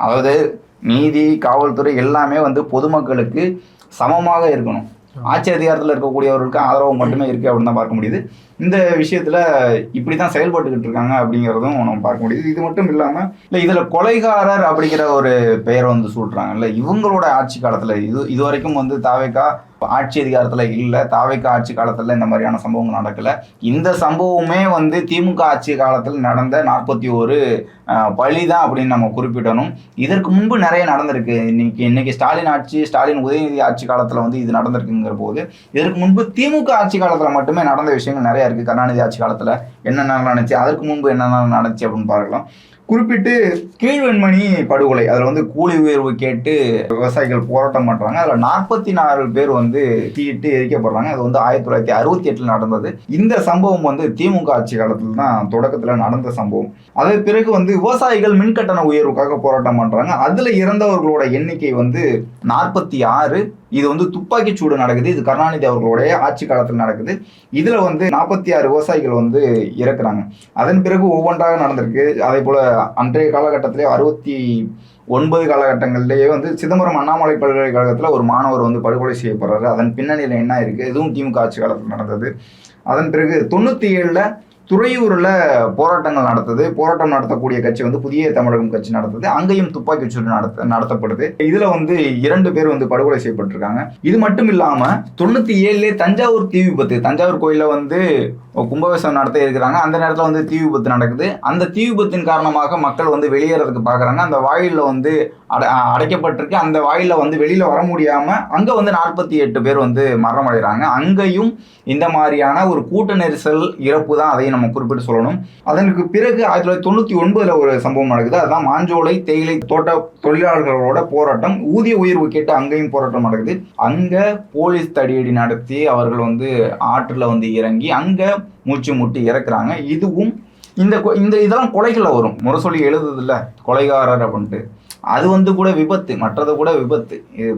அதாவது நீதி, காவல்துறை எல்லாமே வந்து பொதுமக்களுக்கு சமமாக இருக்கணும். ஆட்சி அதிகாரத்தில் இருக்கக்கூடியவர்களுக்கு ஆதரவு மட்டுமே இருக்கு அப்படின்னு தான் பார்க்க முடியுது. இந்த விஷயத்துல இப்படிதான் செயல்பட்டுக்கிட்டு இருக்காங்க அப்படிங்கிறதும் நம்ம பார்க்க முடியுது. இது மட்டும் இல்லாம இல்ல இதுல கொலைகாரர் அப்படிங்கிற ஒரு பெயரை வந்து சூட்டுறாங்கல்ல, இவங்களோட ஆட்சி காலத்துல இது வரைக்கும் வந்து தாவேகா ஆட்சி அதிகாரத்துல இல்ல, தாவேகா ஆட்சி காலத்துல இந்த மாதிரியான சம்பவங்கள் நடக்கல. இந்த சம்பவமே வந்து திமுக ஆட்சி காலத்தில் நடந்த 41 பழிதான் அப்படின்னு நம்ம குறிப்பிடணும். இதற்கு முன்பு நிறைய நடந்திருக்கு. இன்னைக்கு ஸ்டாலின் உதயநிதி ஆட்சி காலத்துல வந்து இது நடந்திருக்குங்கிற போது, இதற்கு முன்பு திமுக ஆட்சி காலத்துல மட்டுமே நடந்த விஷயங்கள் நிறைய இருக்கு. கருணாநிதி ஆட்சி காலத்துல என்னென்ன நடந்துச்சு, அதற்கு முன்பு என்னென்ன நடந்துச்சு அப்படின்னு பார்க்கலாம். குறிப்பிட்டு கீழ்வெண்மணி படுகொலை, அதுல வந்து கூலி உயர்வு கேட்டு விவசாயிகள் போராட்டம் பண்றாங்க. அதுல 44 பேர் வந்து தீயிட்டு எரிக்கப்படுறாங்க. அது வந்து 1968 நடந்தது. இந்த சம்பவம் வந்து திமுக ஆட்சி காலத்துல தான் தொடக்கத்துல நடந்த சம்பவம். அதன் பிறகு வந்து விவசாயிகள் மின்கட்டண உயர்வுக்காக போராட்டம் பண்றாங்க. அதுல இறந்தவர்களோட எண்ணிக்கை வந்து 46. இது வந்து துப்பாக்கி சூடு நடக்குது. இது கருணாநிதி அவர்களுடைய ஆட்சி காலத்தில் நடக்குது. இதுல வந்து 46 விவசாயிகள் வந்து இறக்குறாங்க. அதன் பிறகு ஒவ்வொன்றாக நடந்திருக்கு. அதே போல அன்றைய காலகட்டத்திலே 69 காலகட்டங்களிலேயே வந்து சிதம்பரம் அண்ணாமலை பல்கலைக்கழகத்துல ஒரு மாணவர் வந்து படுகொலை செய்யப்படுறாரு. அதன் பின்னணியில என்ன இருக்கு, இதுவும் திமுக ஆட்சி காலத்தில் நடந்தது. அதன் பிறகு 97ல துறையூர்ல போராட்டங்கள் நடத்துது. போராட்டம் நடத்தக்கூடிய கட்சி வந்து புதிய தமிழகம் கட்சி நடத்துது. அங்கேயும் துப்பாக்கி சூடு நடத்தப்படுது. இதுல வந்து 2 பேர் வந்து படுகொலை செய்யப்பட்டிருக்காங்க. இது மட்டும் இல்லாம 97லே தஞ்சாவூர் தீ விபத்து, தஞ்சாவூர் கோயில வந்து கும்பாபிஷேகம் நடத்த இருக்கிறாங்க. அந்த நேரத்தில் வந்து தீ விபத்து நடக்குது. அந்த தீ விபத்தின் காரணமாக மக்கள் வந்து வெளியேறதுக்கு பார்க்குறாங்க. அந்த வாயில வந்து அடைக்கப்பட்டிருக்கு. அந்த வாயில வந்து வெளியில வர முடியாம அங்க வந்து 48 பேர் வந்து மரணம் அடைகிறாங்க. அங்கேயும் இந்த மாதிரியான ஒரு கூட்ட நெரிசல் இறப்பு தான், அதையும் நம்ம குறிப்பிட்டு சொல்லணும். அதற்கு பிறகு 1999ல ஒரு சம்பவம் நடக்குது. அதுதான் மாஞ்சோலை தேயிலை தோட்ட தொழிலாளர்களோட போராட்டம். ஊதிய உயர்வு கேட்டு அங்கேயும் போராட்டம் நடக்குது. அங்க போலீஸ் தடியடி நடத்தி அவர்கள் வந்து ஆற்றுல வந்து இறங்கி அங்க மூச்சு முட்டி இறக்குறாங்க. இதுவும் இதெல்லாம் கொலைகளை வரும். முரசொலி எழுதுது இல்ல கொலைகாரர் அப்படின்ட்டு, அது வந்து கூட விபத்து, மற்றது கூட விபத்து.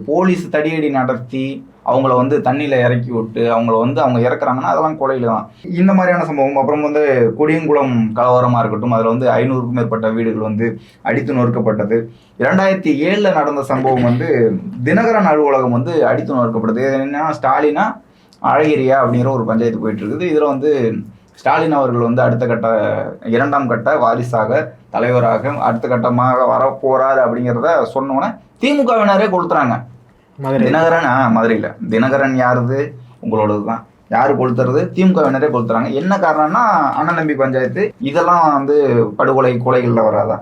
போலீஸ் தடியடி நடத்தி அவங்கள வந்து தண்ணியில இறக்கி விட்டு அவங்க இறக்குறாங்கன்னா அதெல்லாம் கொலையில தான். இந்த மாதிரியான சம்பவம். அப்புறம் வந்து கொடியங்குளம் கலவரமா இருக்கட்டும், அதுல வந்து 500க்கும் மேற்பட்ட வீடுகள் வந்து அடித்து நொறுக்கப்பட்டது. 2007ல நடந்த சம்பவம் வந்து தினகரன் அலுவலகம் வந்து அடித்து நொறுக்கப்பட்டது. என்னன்னா ஸ்டாலினா அழகிரியா அப்படிங்கிற ஒரு பஞ்சாயத்து போயிட்டு இருக்குது. இதுல வந்து ஸ்டாலின் அவர்கள் வந்து அடுத்த கட்ட 2ஆம் கட்ட வாரிசாக தலைவராக அடுத்த கட்டமாக வரப்போறாரு அப்படிங்கிறத சொன்னோன்னே திமுகவினரே கொளுத்துறாங்க. தினகரன் மதுரையில் தினகரன் யாருது, உங்களோடது தான். யாரு கொளுத்துறது? திமுகவினரே கொளுத்துறாங்க. என்ன காரணம்னா அண்ணன் தம்பி பஞ்சாயத்து. இதெல்லாம் வந்து கொலைகள்ல வராதா?